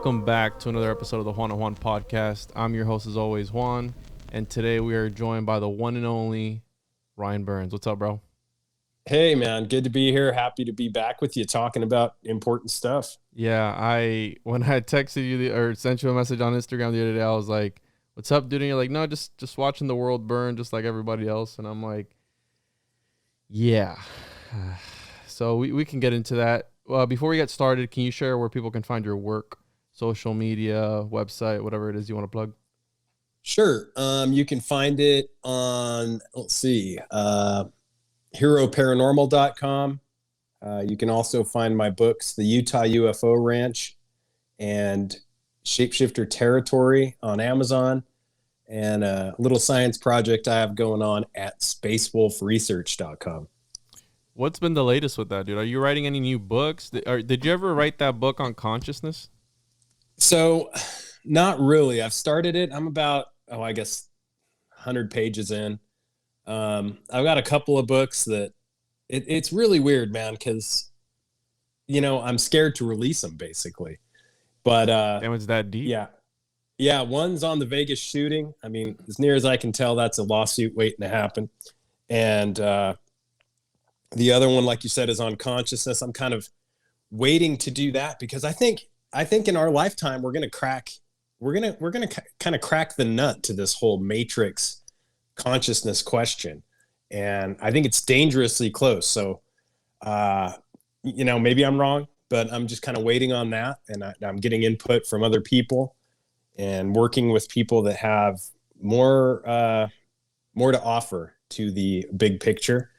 Welcome back to another episode of the Juan Podcast. I'm your host as always, Juan, and today we are joined by the one and only Ryan Burns. What's up, bro? Hey, man. Good to be here. Happy to be back with you talking about important stuff. Yeah, when I texted you or sent you a message on Instagram the other day, I was like, what's up, dude? And you're like, no, just watching the world burn just like everybody else. And I'm like, yeah. So we can get into that. Before we get started, can you share where people can find your work, social media, website, whatever it is you want to plug? Sure. You can find it on, HEROParanormal.com. You can also find my books, The Utah UFO Ranch and Shapeshifter Territory on Amazon, and a little science project I have going on at spacewolfresearch.com. What's been the latest with that, dude? Are you writing any new books? Did you ever write that book on consciousness? So, not really. I've started it. I'm about, 100 pages in. I've got a couple of books that it's really weird, man, because, I'm scared to release them, basically. But damn, it's that deep? Yeah. One's on the Vegas shooting. I mean, as near as I can tell, that's a lawsuit waiting to happen. And the other one, like you said, is on consciousness. I'm kind of waiting to do that because I think in our lifetime we're gonna kind of crack the nut to this whole matrix consciousness question, and I think it's dangerously close. So, maybe I'm wrong, but I'm just kind of waiting on that, and I'm getting input from other people and working with people that have more to offer to the big picture.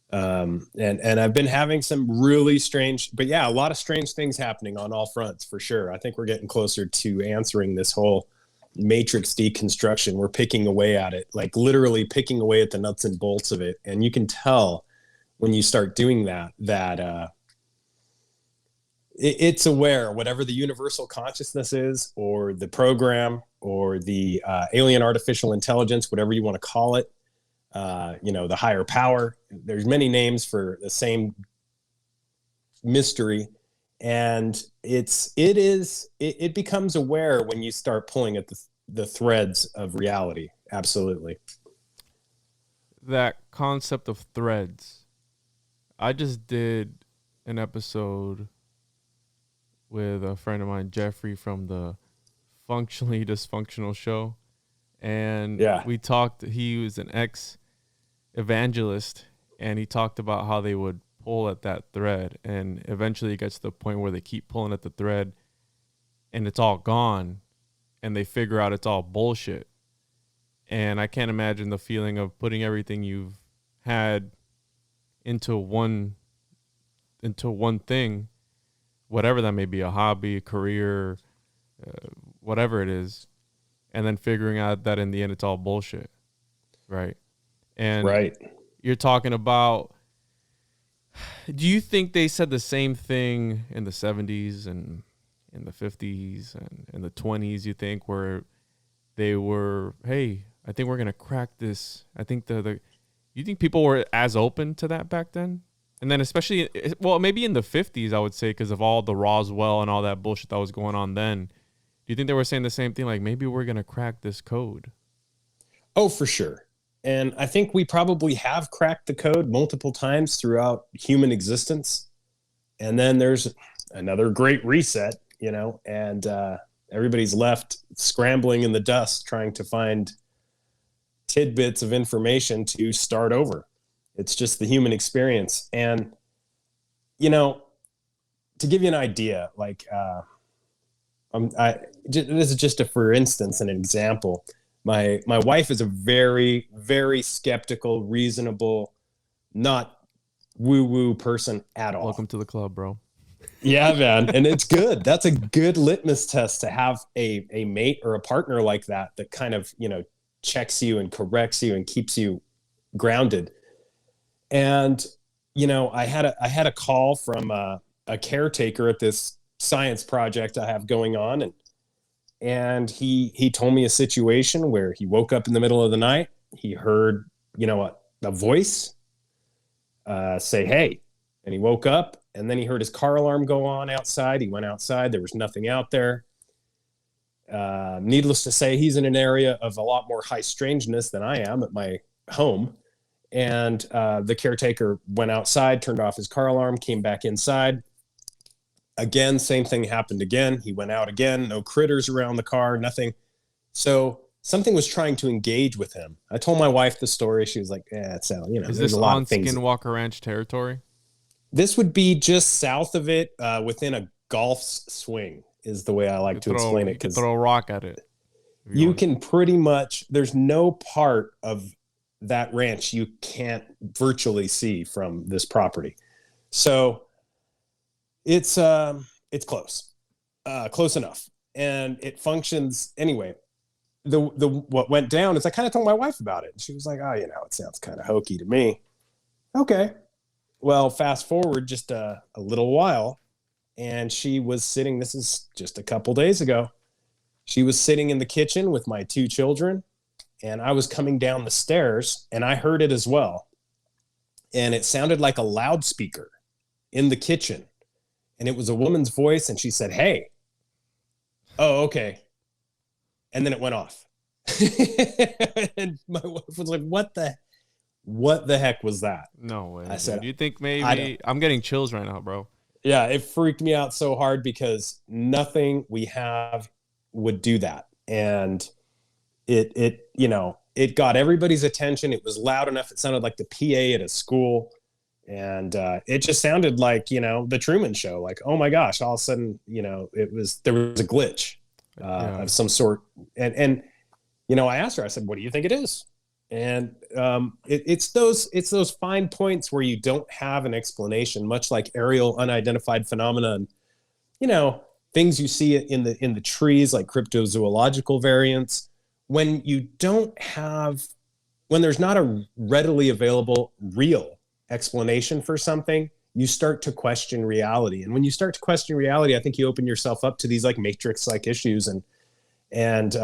And I've been having some really strange, but yeah, a lot of strange things happening on all fronts for sure. I think we're getting closer to answering this whole matrix deconstruction. We're picking away at it, like literally picking away at the nuts and bolts of it. And you can tell when you start doing that it's aware, whatever the universal consciousness is, or the program, or the alien artificial intelligence, whatever you want to call it. The higher power. There's many names for the same mystery, and it becomes aware when you start pulling at the threads of reality. Absolutely. That concept of threads. I just did an episode with a friend of mine, Jeffrey, from the Functionally Dysfunctional show. And we talked, he was an ex-evangelist, and he talked about how they would pull at that thread, and eventually it gets to the point where they keep pulling at the thread and it's all gone, and they figure out it's all bullshit. And I can't imagine the feeling of putting everything you've had into one thing, whatever that may be, a hobby, a career, whatever it is, and then figuring out that in the end it's all bullshit, right? And you're talking about, do you think they said the same thing in the 70s and in the 50s and in the 20s, you think, where they were, hey, I think we're going to crack this? I think you think people were as open to that back then? And then especially, well, maybe in the 50s, I would say, because of all the Roswell and all that bullshit that was going on then. Do you think they were saying the same thing? Like, maybe we're going to crack this code? Oh, for sure. And I think we probably have cracked the code multiple times throughout human existence. And then there's another great reset, and everybody's left scrambling in the dust trying to find tidbits of information to start over. It's just the human experience. And, to give you an idea, like, this is just for instance, an example. My wife is a very, very skeptical, reasonable, not woo-woo person at all. Welcome to the club, bro. Yeah, man. And it's good. That's a good litmus test to have a mate or a partner like that kind of, checks you and corrects you and keeps you grounded. And, I had a call from a caretaker at this science project I have going on, and he told me a situation where he woke up in the middle of the night. He heard, a voice say, hey, And he woke up, and then he heard his car alarm go on outside. He went outside. There was nothing out there. Needless to say, he's in an area of a lot more high strangeness than I am at my home. And the caretaker went outside, turned off his car alarm, came back inside. Again, same thing happened again. He went out again, no critters around the car, nothing. So something was trying to engage with him. I told my wife the story. She was like, it's, is this on Skinwalker Ranch territory? This would be just south of it, within a golf swing is the way I like to explain it. You can throw a rock at it. You can pretty much, there's no part of that ranch you can't virtually see from this property. So it's close enough, and it functions anyway. The what went down is I kind of told my wife about it. She was like, oh, it sounds kind of hokey to me. Okay. Well, fast forward just a little while, and she was sitting, this is just a couple days ago. She was sitting in the kitchen with my 2 children, and I was coming down the stairs, and I heard it as well. And it sounded like a loudspeaker in the kitchen. And it was a woman's voice, and she said, hey. Oh, okay. And then it went off. And my wife was like, what the heck was that? No way. I said, do you think maybe I'm getting chills right now, bro? Yeah, it freaked me out so hard because nothing we have would do that. And it got everybody's attention. It was loud enough. It sounded like the PA at a school. And it just sounded like, the Truman Show. Like, oh my gosh, all of a sudden, there was a glitch of some sort. And I asked her, I said, what do you think it is? And it's those fine points where you don't have an explanation, much like aerial unidentified phenomena and, things you see in the trees, like cryptozoological variants. When there's not a readily available real explanation for something, you start to question reality. And when you start to question reality, I think you open yourself up to these like matrix-like issues and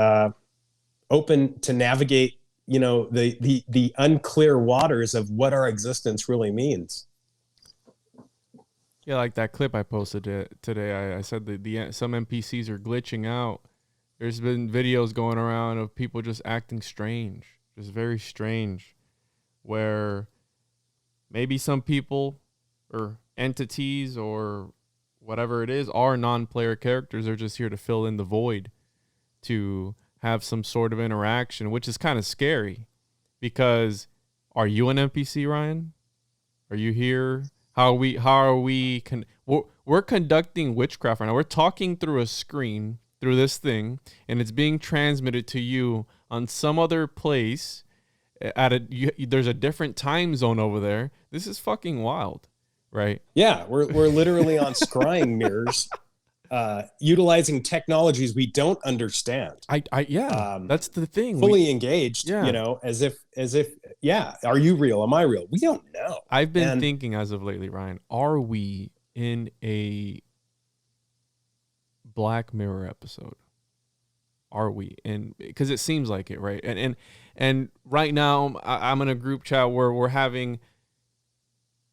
open to navigate, the unclear waters of what our existence really means. Yeah, like that clip I posted today. I said that some NPCs are glitching out. There's been videos going around of people just acting strange, just very strange, where maybe some people or entities or whatever it is are non-player characters. They're just here to fill in the void, to have some sort of interaction, which is kind of scary because are you an NPC, Ryan? Are you here? How are we we're conducting witchcraft right now. We're talking through a screen, through this thing, and it's being transmitted to you on some other place there's a different time zone over there. This is fucking wild, right? Yeah, we're literally on scrying mirrors, utilizing technologies we don't understand. That's the thing. Fully engaged, as if, are you real? Am I real? We don't know. I've been thinking as of lately, Ryan, are we in a Black Mirror episode? Are we? And because it seems like it, right? And right now I'm in a group chat where we're having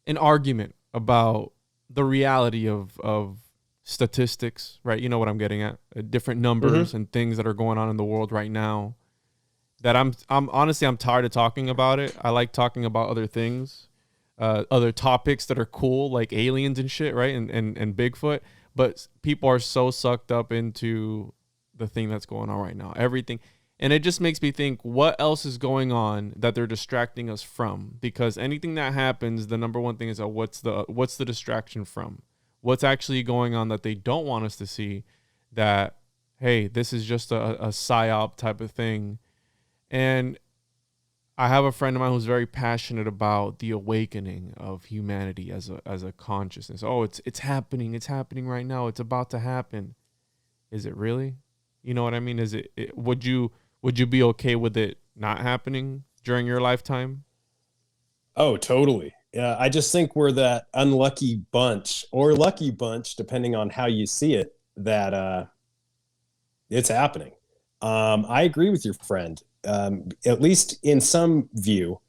an argument about the reality of statistics, right? You know what I'm getting at? Different numbers and things that are going on in the world right now. That I'm honestly tired of talking about it. I like talking about other things, other topics that are cool, like aliens and shit, right? And Bigfoot. But people are so sucked up into the thing that's going on right now. Everything. And it just makes me think, what else is going on that they're distracting us from? Because anything that happens, the number one thing is what's the distraction from? What's actually going on that they don't want us to see? That, hey, this is just a psyop type of thing. And I have a friend of mine who's very passionate about the awakening of humanity as a consciousness. Oh, it's happening. It's happening right now. It's about to happen. Is it really? You know what I mean? Is it would you be okay with it not happening during your lifetime? Oh, totally. Yeah, I just think we're that unlucky bunch or lucky bunch, depending on how you see it, that it's happening. I agree with your friend, at least in some view,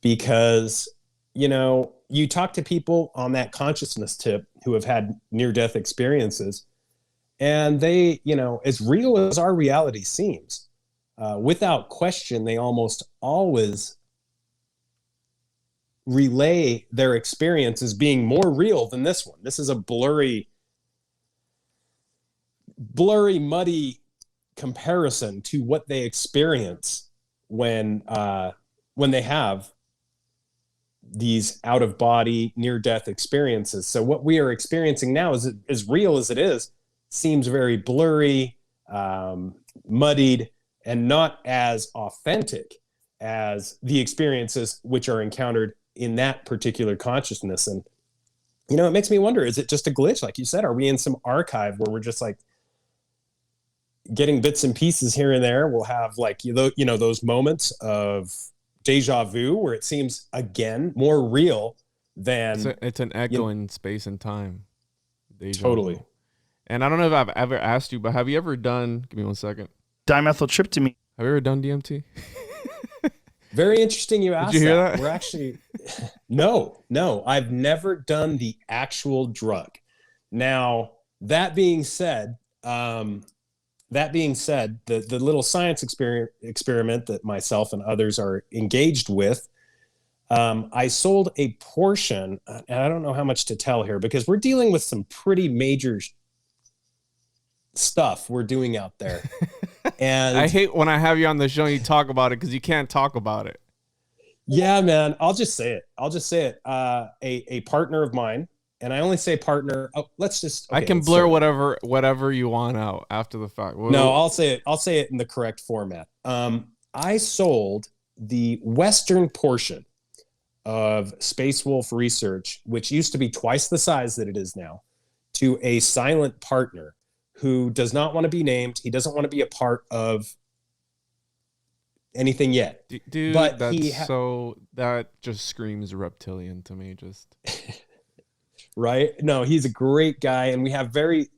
because, you talk to people on that consciousness tip who have had near-death experiences, And they, as real as our reality seems, without question, they almost always relay their experience as being more real than this one. This is a blurry, muddy comparison to what they experience when they have these out of body near death experiences. So what we are experiencing now is, as real as it is, seems very blurry, muddied, and not as authentic as the experiences which are encountered in that particular consciousness. And it makes me wonder, is it just a glitch? Like you said, are we in some archive where we're just like getting bits and pieces here and there? We'll have like, those moments of deja vu where it seems again more real than it's an echo in space and time. Deja totally. Vu. And I don't know if I've ever asked you, but have you ever done, give me 1 second, dimethyltryptamine? Have you ever done DMT? Very interesting you asked. Did you hear that? We're actually, no, I've never done the actual drug. Now, that being said, the little science experiment that myself and others are engaged with, I sold a portion, and I don't know how much to tell here because we're dealing with some pretty major stuff we're doing out there. And I hate when I have you on the show and you talk about it because you can't talk about it. Yeah, man. I'll just say it. A partner of mine, and I only say partner. Oh, let's just. Okay, I can blur whatever you want out after the fact. No, I'll say it. I'll say it in the correct format. I sold the Western portion of Space Wolf Research, which used to be twice the size that it is now, to a silent partner who does not want to be named. He doesn't want to be a part of anything yet. Dude, but that just screams reptilian to me. Just right? No, he's a great guy, and we have very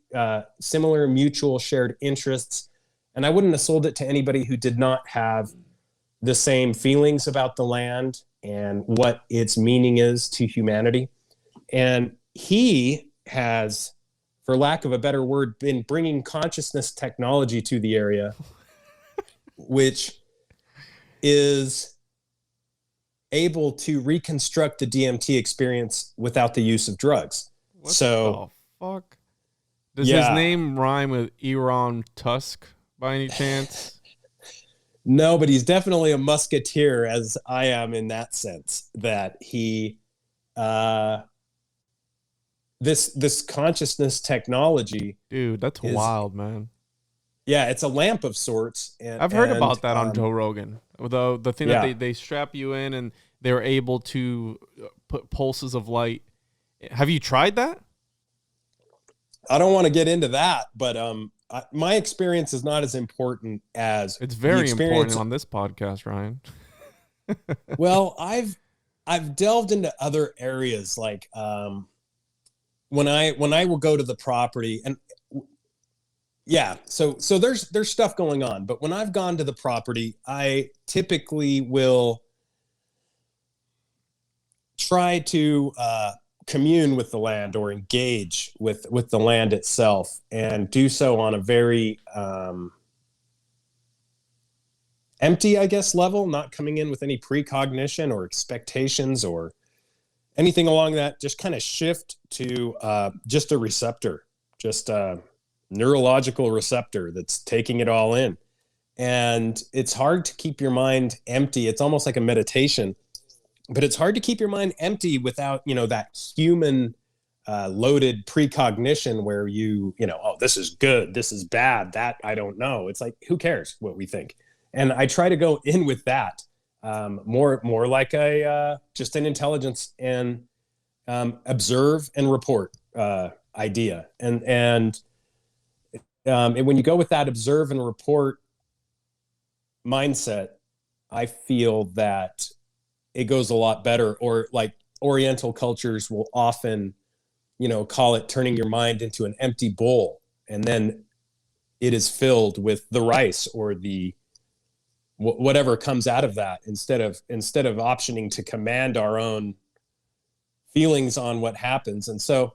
similar mutual shared interests. And I wouldn't have sold it to anybody who did not have the same feelings about the land and what its meaning is to humanity. And he has, for lack of a better word, been bringing consciousness technology to the area, which is able to reconstruct the DMT experience without the use of drugs. What the fuck? Does his name rhyme with Elon Tusk by any chance? No, but he's definitely a musketeer, as I am in that sense, that he this consciousness technology. Dude, that's wild, man. Yeah, it's a lamp of sorts. And I've heard about that on Joe Rogan. The thing that they strap you in and they're able to put pulses of light. Have you tried that? I don't want to get into that, but my experience is not as important as it's very important on this podcast, Ryan. Well, I've delved into other areas, like when I will go to the property, and so there's stuff going on, but when I've gone to the property, I typically will try to commune with the land or engage with the land itself, and do so on a very empty, I guess, level, not coming in with any precognition or expectations or anything along that. Just kind of shift to just a receptor, just a neurological receptor that's taking it all in. And it's hard to keep your mind empty. It's almost like a meditation, but it's hard to keep your mind empty without, that human loaded precognition where oh, this is good, this is bad, that I don't know. It's like, who cares what we think? And I try to go in with that more like just an intelligence and observe and report idea. And when you go with that observe and report mindset, I feel that it goes a lot better. Or like Oriental cultures will often, call it turning your mind into an empty bowl, and then it is filled with the rice or the whatever comes out of that, instead of optioning to command our own feelings on what happens. And so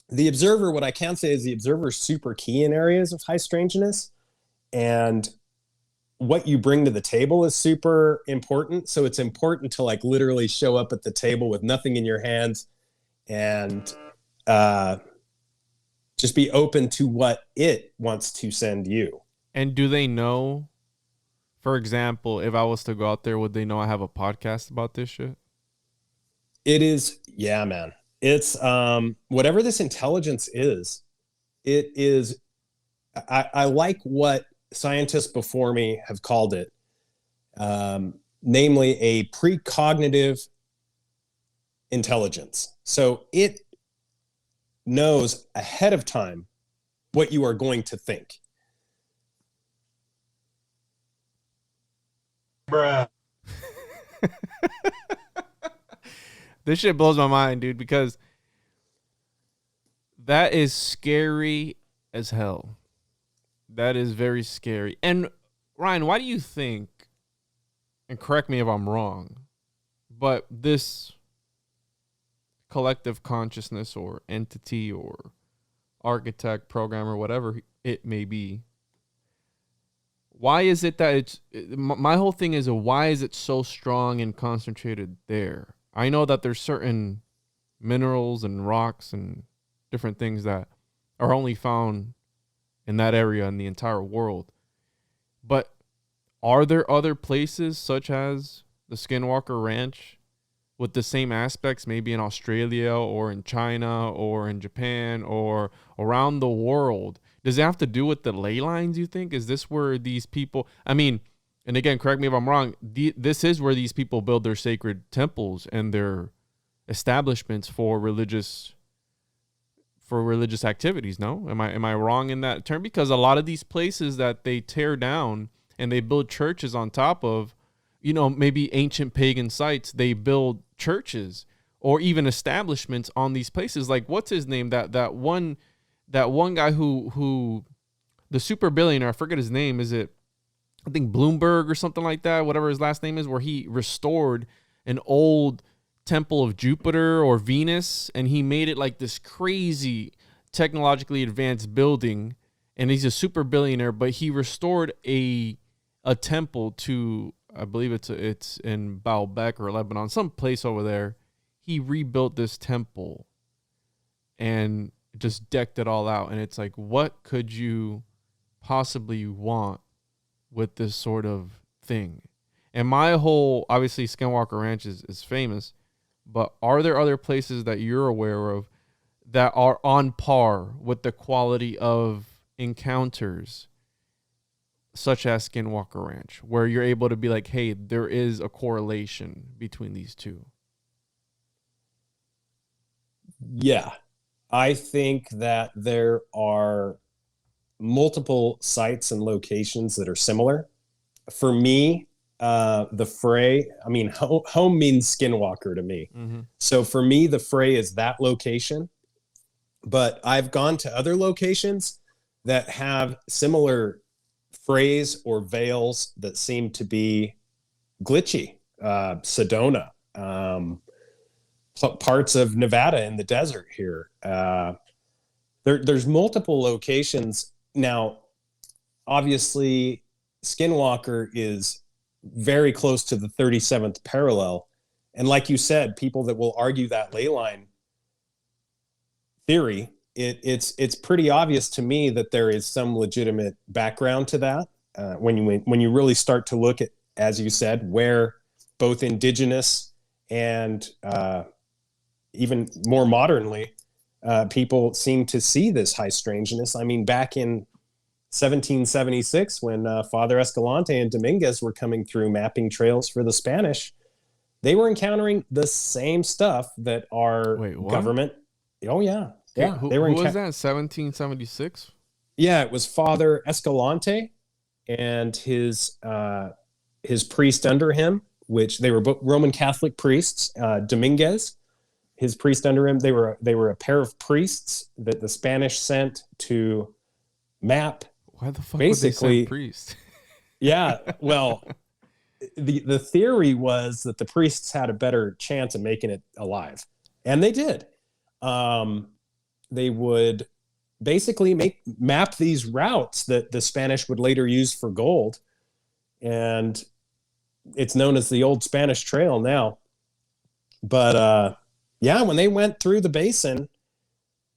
the observer, what I can say is the observer is super key in areas of high strangeness, and what you bring to the table is super important. So it's important to like literally show up at the table with nothing in your hands and just be open to what it wants to send you. And do they know, for example, if I was to go out there, would they know I have a podcast about this shit? It is, yeah, man. It's whatever this intelligence is, it is, I like what scientists before me have called it, namely a precognitive intelligence. So it knows ahead of time what you are going to think. Bruh. This shit blows my mind, dude, because that is scary as hell. That is very scary. And Ryan, why do you think, and correct me if I'm wrong, but this collective consciousness or entity or architect, programmer, whatever it may be, why is it that my whole thing is, why is it so strong and concentrated there? I know that there's certain minerals and rocks and different things that are only found in that area in the entire world. But are there other places such as the Skinwalker Ranch with the same aspects, maybe in Australia or in China or in Japan or around the world? Does it have to do with the ley lines, you think? Is this where these people, I mean, and again, correct me if I'm wrong, this is where these people build their sacred temples and their establishments for religious activities, no? Am I wrong in that term? Because a lot of these places that they tear down and they build churches on top of, you know, maybe ancient pagan sites, they build churches or even establishments on these places. Like, what's his name? That one guy who the super billionaire, I forget his name. Is it, I think Bloomberg or something like that, whatever his last name is, where he restored an old temple of Jupiter or Venus, and he made it like this crazy technologically advanced building, and he's a super billionaire, but he restored a temple to, I believe it's in Baalbek or Lebanon, some place over there. He rebuilt this temple and just decked it all out, and it's like, what could you possibly want with this sort of thing? And my whole, obviously Skinwalker Ranch is famous, but are there other places that you're aware of that are on par with the quality of encounters such as Skinwalker Ranch, where you're able to be like, hey, there is a correlation between these two? Yeah, I think that there are multiple sites and locations that are similar. For me, the Fray, I mean, home means Skinwalker to me. Mm-hmm. So for me, the Fray is that location. But I've gone to other locations that have similar frays or veils that seem to be glitchy. Sedona, parts of Nevada in the desert here. There's multiple locations. Now, obviously, Skinwalker is very close to the 37th parallel. And like you said, people that will argue that ley line theory, it's pretty obvious to me that there is some legitimate background to that. When you really start to look at, as you said, where both indigenous and even more modernly, people seem to see this high strangeness. I mean, back in 1776, when Father Escalante and Dominguez were coming through mapping trails for the Spanish, they were encountering the same stuff that our government. Oh yeah, yeah. Who was that? 1776. Yeah, it was Father Escalante and his priest under him, which they were both Roman Catholic priests. Dominguez, his priest under him, they were a pair of priests that the Spanish sent to map. Why the fuck basically, would they send priests? Yeah, well, the theory was that the priests had a better chance of making it alive, and they did. they would basically map these routes that the Spanish would later use for gold. And it's known as the Old Spanish Trail now. But when they went through the basin,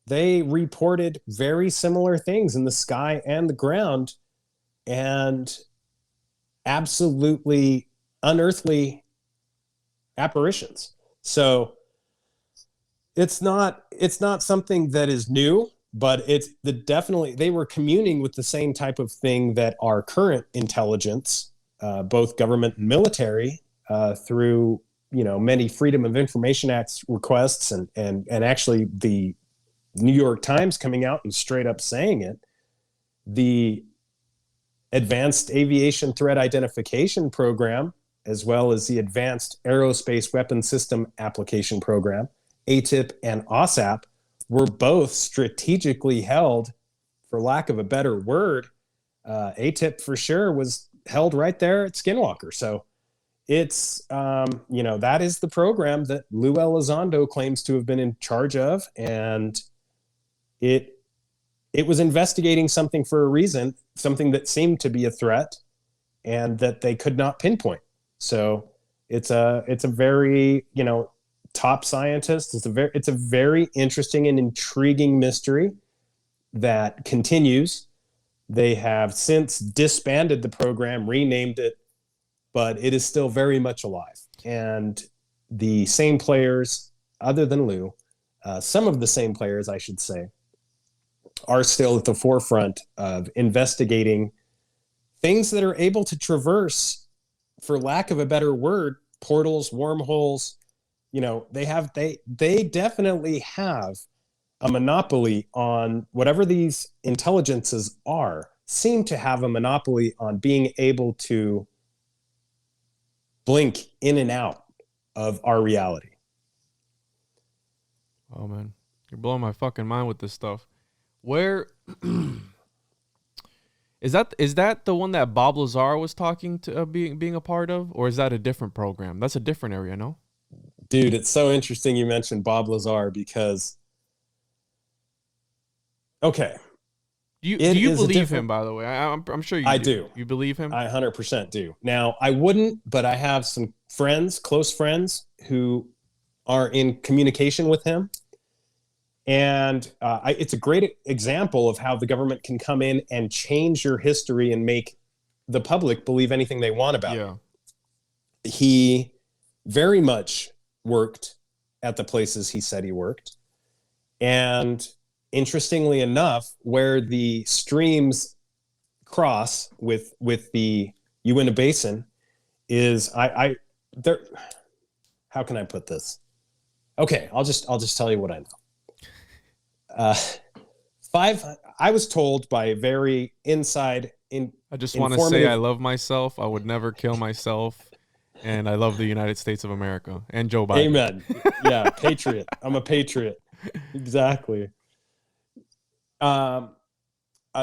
they reported very similar things in the sky and the ground, and absolutely unearthly apparitions. So it's not something that is new, but definitely they were communing with the same type of thing that our current intelligence, both government and military, through many Freedom of Information Act requests and actually the New York Times coming out and straight up saying it, the Advanced Aviation Threat Identification Program, as well as the Advanced Aerospace Weapons System Application Program, ATIP and OSAP, were both strategically held, for lack of a better word. ATIP for sure was held right there at Skinwalker. So it's, that is the program that Lou Elizondo claims to have been in charge of. And it was investigating something for a reason, something that seemed to be a threat and that they could not pinpoint. So it's a very, top scientist. It's a very interesting and intriguing mystery that continues. They have since disbanded the program, renamed it, but it is still very much alive. And the same players, other than Lou, some of the same players, I should say, are still at the forefront of investigating things that are able to traverse, for lack of a better word, portals, wormholes. They definitely have a monopoly on whatever these intelligences seem to have a monopoly on being able to blink in and out of our reality. Oh man, you're blowing my fucking mind with this stuff. Where is that the one that Bob Lazar was talking to, being a part of, or is that a different program? That's a different area, no? Dude, it's so interesting you mentioned Bob Lazar because, okay. Do you believe him, by the way? I'm sure you do. I do. You believe him? I 100% do. Now, I wouldn't, but I have some friends, close friends, who are in communication with him. And it's a great example of how the government can come in and change your history and make the public believe anything they want about it. He very much worked at the places he said he worked. And interestingly enough, where the streams cross with the Uinta Basin is there. How can I put this? Okay, I'll just tell you what I know. I was told by a very inside I just want to say I love myself. I would never kill myself. And I love the United States of America and Joe Biden. Amen. Yeah, patriot. I'm a patriot. Exactly. A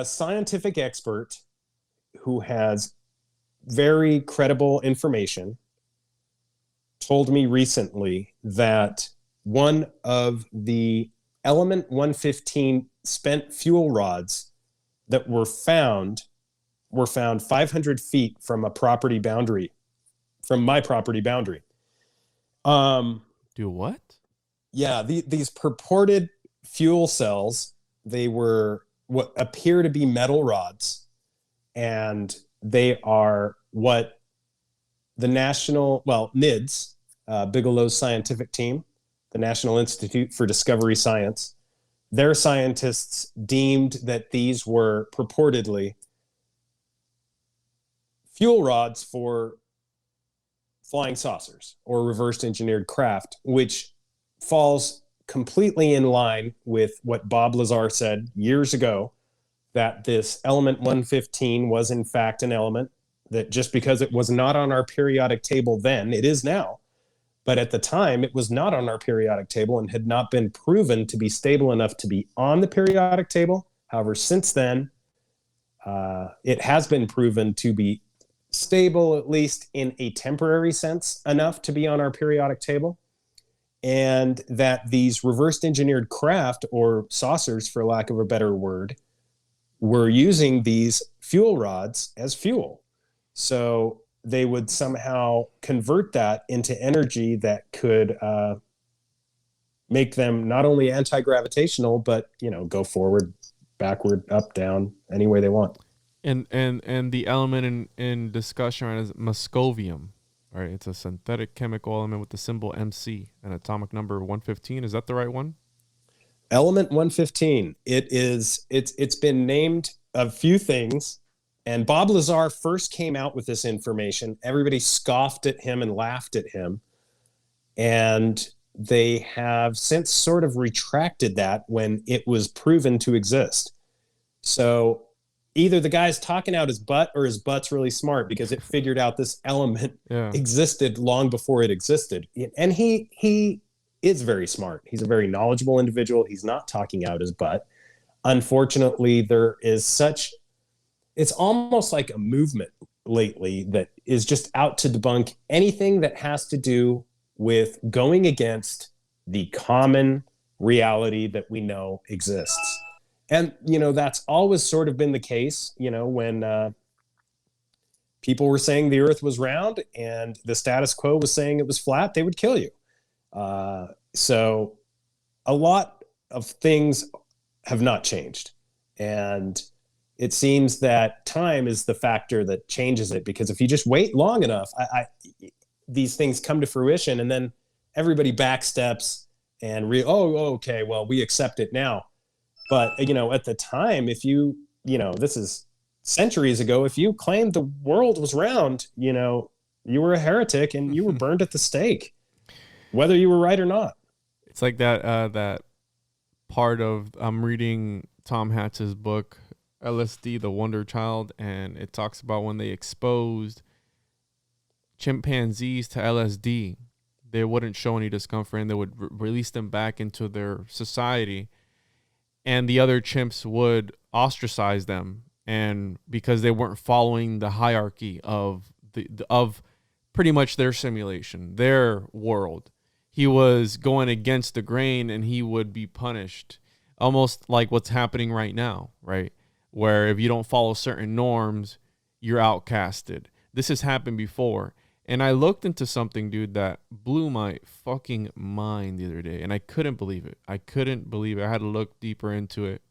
scientific expert who has very credible information told me recently that one of the element 115 spent fuel rods that were found 500 feet from a property boundary, from my property boundary. Do what? Yeah, these purported fuel cells, they were what appear to be metal rods, and they are what the NIDS, Bigelow's scientific team, the National Institute for Discovery Science, their scientists deemed that these were purportedly fuel rods for flying saucers or reversed engineered craft, which falls completely in line with what Bob Lazar said years ago, that this element 115 was in fact an element that, just because it was not on our periodic table then, it is now. But at the time, it was not on our periodic table and had not been proven to be stable enough to be on the periodic table. However, since then, it has been proven to be stable, at least in a temporary sense, enough to be on our periodic table. and that these reversed engineered craft, or saucers for lack of a better word, were using these fuel rods as fuel. So they would somehow convert that into energy that could make them not only anti-gravitational, but, you know, go forward, backward, up, down, any way they want. And the element in discussion right is moscovium, right? It's a synthetic chemical element with the symbol MC and atomic number 115. Is that the right one? Element 115. It's been named a few things. And Bob Lazar first came out with this information. Everybody scoffed at him and laughed at him. And they have since sort of retracted that when it was proven to exist. So either the guy's talking out his butt or his butt's really smart, because it figured out this element existed long before it existed. And he is very smart. He's a very knowledgeable individual. He's not talking out his butt. Unfortunately, there is it's almost like a movement lately that is just out to debunk anything that has to do with going against the common reality that we know exists. And, you know, that's always sort of been the case, you know, when people were saying the earth was round and the status quo was saying it was flat, they would kill you. So a lot of things have not changed. And it seems that time is the factor that changes it, because if you just wait long enough, these things come to fruition, and then everybody backsteps and okay, well, we accept it now. But, you know, at the time, if you know, this is centuries ago, if you claimed the world was round, you know, you were a heretic and you were burned at the stake, whether you were right or not. It's like that part of, I'm reading Tom Hatch's book, LSD, The Wonder Child, and it talks about when they exposed chimpanzees to LSD, they wouldn't show any discomfort, and they would release them back into their society, and the other chimps would ostracize them, and because they weren't following the hierarchy of of pretty much their simulation, their world. He was going against the grain, and he would be punished, almost like what's happening right now, right? Where if you don't follow certain norms, you're outcasted. This has happened before. And I looked into something, dude, that blew my fucking mind the other day, and I couldn't believe it. I had to look deeper into it.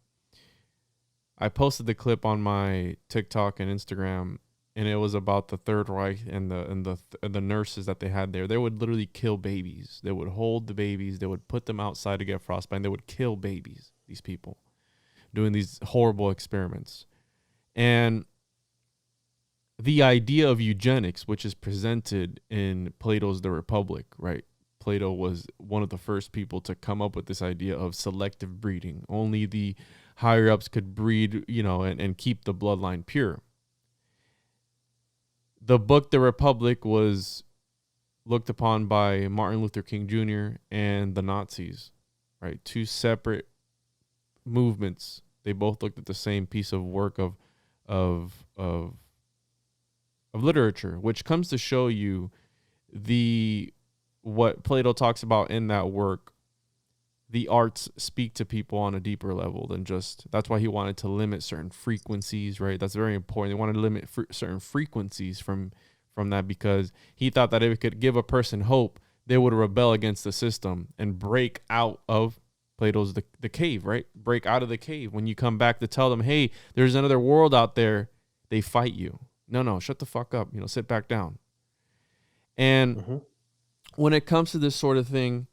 I posted the clip on my TikTok and Instagram, and it was about the Third Reich and the nurses that they had there. They would literally kill babies. They would hold the babies. They would put them outside to get frostbite, and they would kill babies, these people, doing these horrible experiments. And the idea of eugenics, which is presented in Plato's The Republic, right? Plato was one of the first people to come up with this idea of selective breeding. Only the higher ups could breed, you know, and keep the bloodline pure. The book The Republic was looked upon by Martin Luther King Jr. and the Nazis, right? Two separate movements. They both looked at the same piece of work of literature, which comes to show you what Plato talks about in that work. The arts speak to people on a deeper level than just, that's why he wanted to limit certain frequencies, right? That's very important. They wanted to limit certain frequencies from that, because he thought that if it could give a person hope, they would rebel against the system and break out of Plato's the cave, right? Break out of the cave. When you come back to tell them, hey, there's another world out there, they fight you. No, shut the fuck up. You know, sit back down. And when it comes to this sort of thing,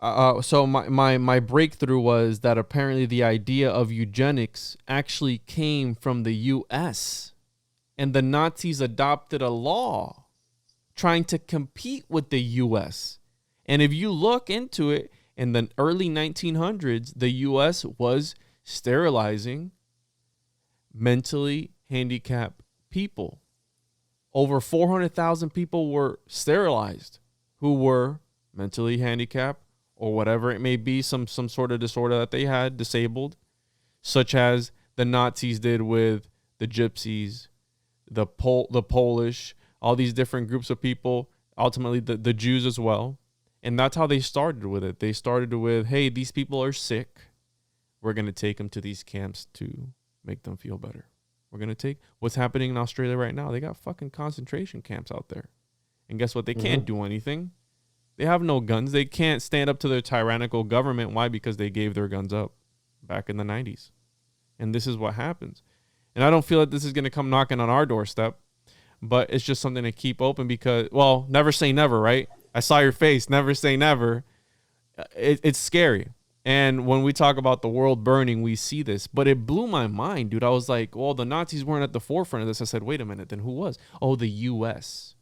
so my breakthrough was that apparently the idea of eugenics actually came from the U.S. and the Nazis adopted a law trying to compete with the U.S. And if you look into it, in the early 1900s, the U.S. was sterilizing mentally handicapped people. Over 400,000 people were sterilized who were mentally handicapped or whatever it may be, some sort of disorder that they had, disabled, such as the Nazis did with the Gypsies, the Polish, all these different groups of people. ultimately the Jews as well. And that's how they started with it. They started with, hey, these people are sick. We're going to take them to these camps to make them feel better. We're going to take what's happening in Australia right now. They got fucking concentration camps out there. And guess what? They can't do anything. They have no guns. They can't stand up to their tyrannical government. Why? Because they gave their guns up back in the 90s. And this is what happens. And I don't feel that this is going to come knocking on our doorstep, but it's just something to keep open because, well, never say never, right? I saw your face. Never say never. It's scary. And when we talk about the world burning, we see this. But it blew my mind, dude. I was like, well, the Nazis weren't at the forefront of this. I said, wait a minute. Then who was? Oh, the U.S.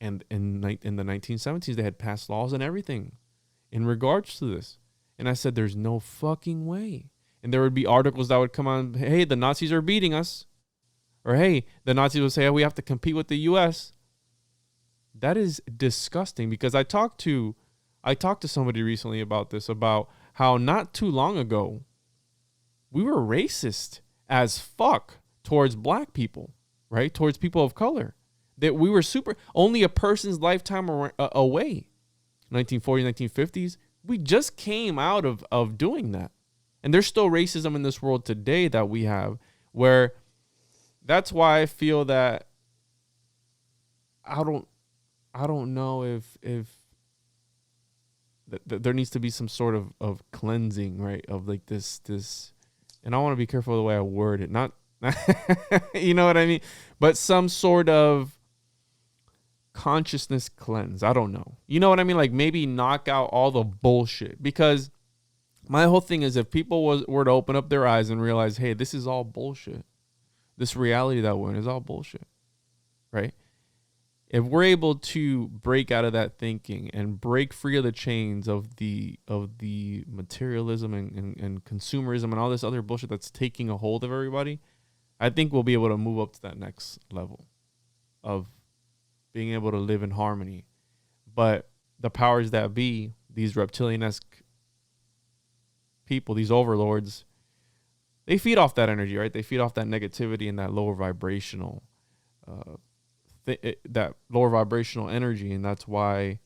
And in the 1970s, they had passed laws and everything in regards to this. And I said, there's no fucking way. And there would be articles that would come on, hey, the Nazis are beating us. Or, hey, the Nazis would say, oh, we have to compete with the U.S. That is disgusting because I talked to somebody recently about this, about how not too long ago, we were racist as fuck towards black people, right? Towards people of color. That we were only a person's lifetime away. 1940s, 1950s, we just came out of doing that. And there's still racism in this world today that we have, where that's why I feel that I don't know if there needs to be some sort of cleansing, right? Of like this, and I want to be careful the way I word it. Not, you know what I mean? But some sort of consciousness cleanse. I don't know. You know what I mean? Like maybe knock out all the bullshit. Because my whole thing is if people were to open up their eyes and realize, hey, this is all bullshit. This reality that we're in is all bullshit, right? If we're able to break out of that thinking and break free of the chains of the materialism and consumerism and all this other bullshit that's taking a hold of everybody, I think we'll be able to move up to that next level of being able to live in harmony. But the powers that be, these reptilian-esque people, these overlords, they feed off that energy, right? They feed off that negativity and that lower vibrational that lower vibrational energy. And that's why I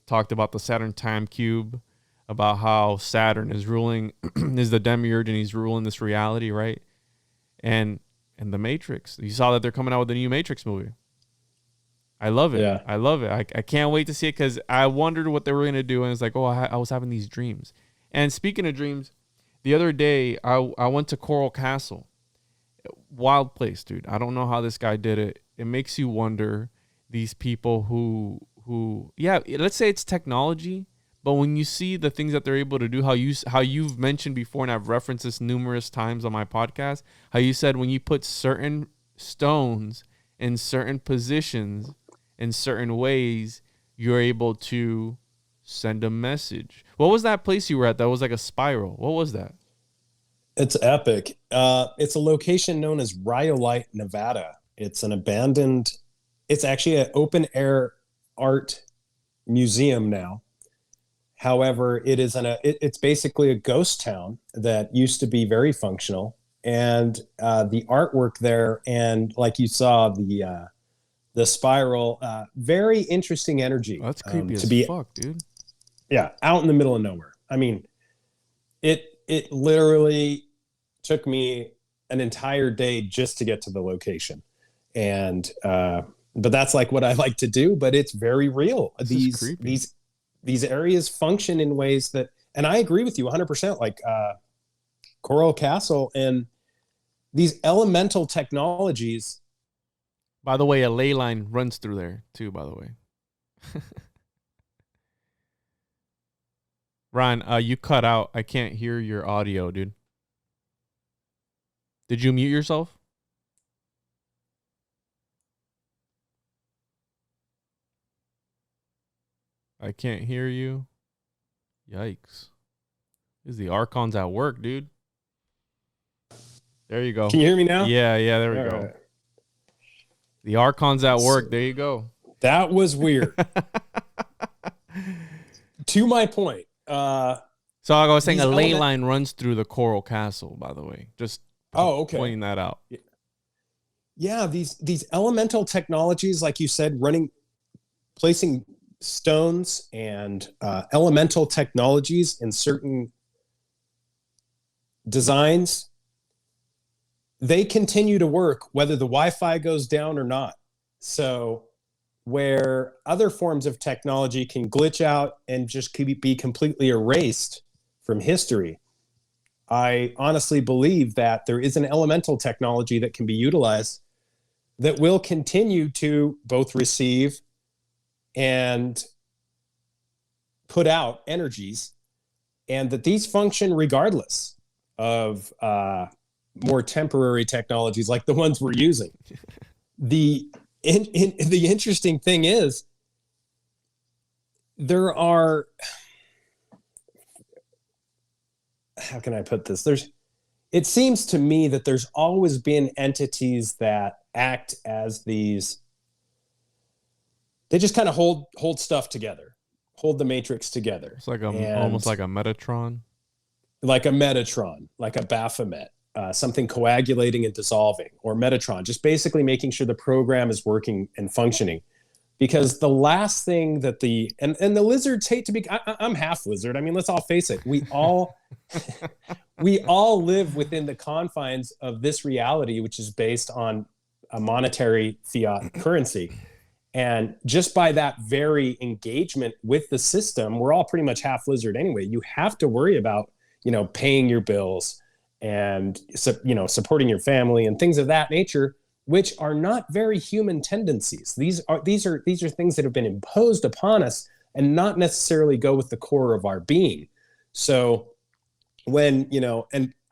talked about the Saturn time cube, about how Saturn is ruling, is the demiurge, and he's ruling this reality, right? And the Matrix. You saw that they're coming out with a new Matrix movie. I love it. Yeah. I love it. I can't wait to see it because I wondered what they were going to do. And it's like, oh, I was having these dreams. And speaking of dreams, the other day I went to Coral Castle. Wild place, dude. I don't know how this guy did it. It makes you wonder, these people who yeah, let's say it's technology, but when you see the things that they're able to do, how you've mentioned before, and I've referenced this numerous times on my podcast, how you said when you put certain stones in certain positions in certain ways, you're able to send a message. What was that place you were at that was like a spiral? What was that? It's epic. It's a location known as Rhyolite, Nevada. It's an abandoned, it's actually an open air art museum now. However, it's basically a ghost town that used to be very functional. And the artwork there, and like you saw, the spiral, very interesting energy. Oh, that's creepy as fuck, dude. Yeah, out in the middle of nowhere. I mean, it literally took me an entire day just to get to the location. And but that's like what I like to do, but it's very real. These areas function in ways that, and I agree with you 100%, like Coral Castle and these elemental technologies. By the way, a ley line runs through there too, by the way. Ryan, you cut out. I can't hear your audio, dude. Did you mute yourself? I can't hear you. Yikes. Is the Archon's at work, dude? There you go. Can you hear me now? Yeah, there we go. Right. The Archon's at work. There you go. That was weird. To my point. So I was saying a ley line runs through the Coral Castle, by the way. Just pointing that out. Yeah, these elemental technologies, like you said, running placing stones and elemental technologies in certain designs, they continue to work whether the Wi-Fi goes down or not. So where other forms of technology can glitch out and just be completely erased from history, I honestly believe that there is an elemental technology that can be utilized that will continue to both receive and put out energies, and that these function regardless of more temporary technologies like the ones we're using. The interesting thing is there are, how can I put this? It seems to me that there's always been entities that act as these, they just kind of hold stuff together, hold the matrix together. It's like almost like a Metatron. Like a Metatron, like a Baphomet, something coagulating and dissolving, or Metatron, just basically making sure the program is working and functioning. Because the last thing that and the lizards hate to be, I'm half lizard. I mean, let's all face it. We all live within the confines of this reality, which is based on a monetary fiat currency. And just by that very engagement with the system, we're all pretty much half lizard anyway. You have to worry about, paying your bills and, supporting your family and things of that nature, which are not very human tendencies. These are things that have been imposed upon us and not necessarily go with the core of our being. So when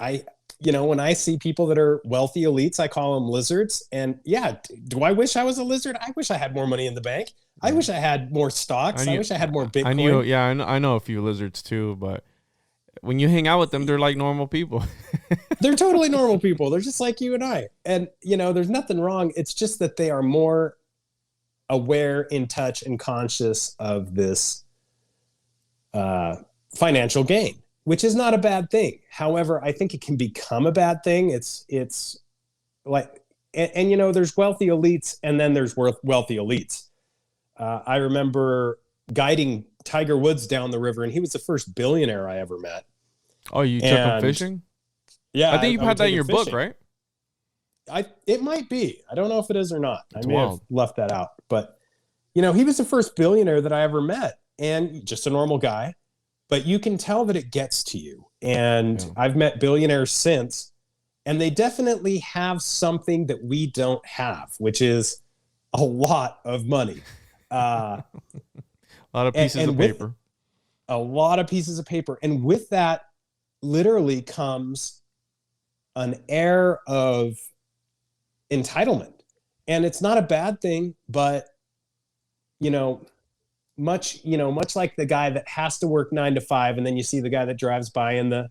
I see people that are wealthy elites, I call them lizards. And yeah, do I wish I was a lizard? I wish I had more money in the bank. I wish I had more stocks. I wish I had more Bitcoin. I know a few lizards too, but when you hang out with them, they're like normal people. They're totally normal people. They're just like you and I. And, there's nothing wrong. It's just that they are more aware, in touch, and conscious of this financial gain, which is not a bad thing. However, I think it can become a bad thing. It's like, and there's wealthy elites, and then there's wealthy elites. I remember guiding Tiger Woods down the river, and he was the first billionaire I ever met. Oh, you took him fishing? Yeah. I think you had that in your book, right? It might be. I don't know if it is or not. I may have left that out. But, he was the first billionaire that I ever met, and just a normal guy. But you can tell that it gets to you. And I've met billionaires since, and they definitely have something that we don't have, which is a lot of money. A lot of pieces of paper. A lot of pieces of paper. And with that literally comes an air of entitlement. And it's not a bad thing, but, much like the guy that has to work 9 to 5, and then you see the guy that drives by in the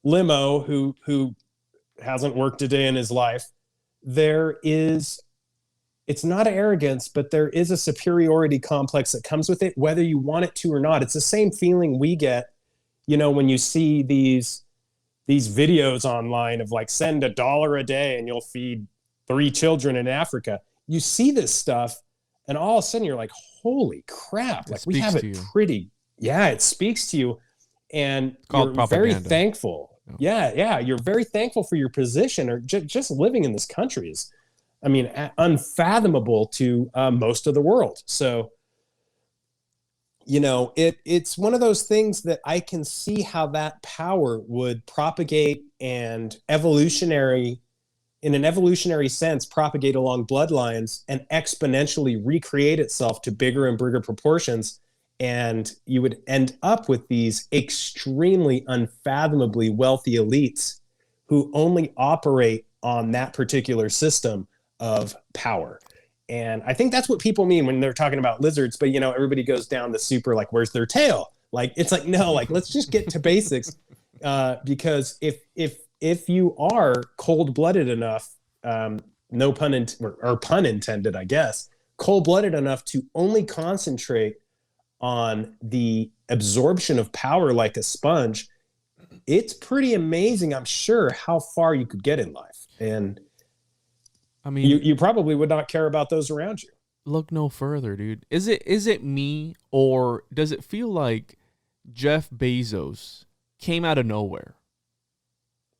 limo who hasn't worked a day in his life, it's not arrogance, but there is a superiority complex that comes with it, whether you want it to or not. It's the same feeling we get, when you see these videos online of like, send $1 a day and you'll feed 3 children in Africa. You see this stuff, and all of a sudden you're like, holy crap. Like, we have it pretty. Yeah, it speaks to you. And you're very thankful. Yeah. You're very thankful for your position, or just living in this country is, unfathomable to most of the world. So, it's one of those things that I can see how that power would propagate and in an evolutionary sense, propagate along bloodlines and exponentially recreate itself to bigger and bigger proportions. And you would end up with these extremely unfathomably wealthy elites who only operate on that particular system of power. And I think that's what people mean when they're talking about lizards. But, everybody goes down the super, like, where's their tail? Like, it's like, no, like, let's just get to basics. Because if you are cold-blooded enough, no pun or pun intended, I guess, cold-blooded enough to only concentrate on the absorption of power like a sponge, it's pretty amazing, I'm sure, how far you could get in life. And you probably would not care about those around you. look no further, dude. Is it me, or does it feel like Jeff Bezos came out of nowhere?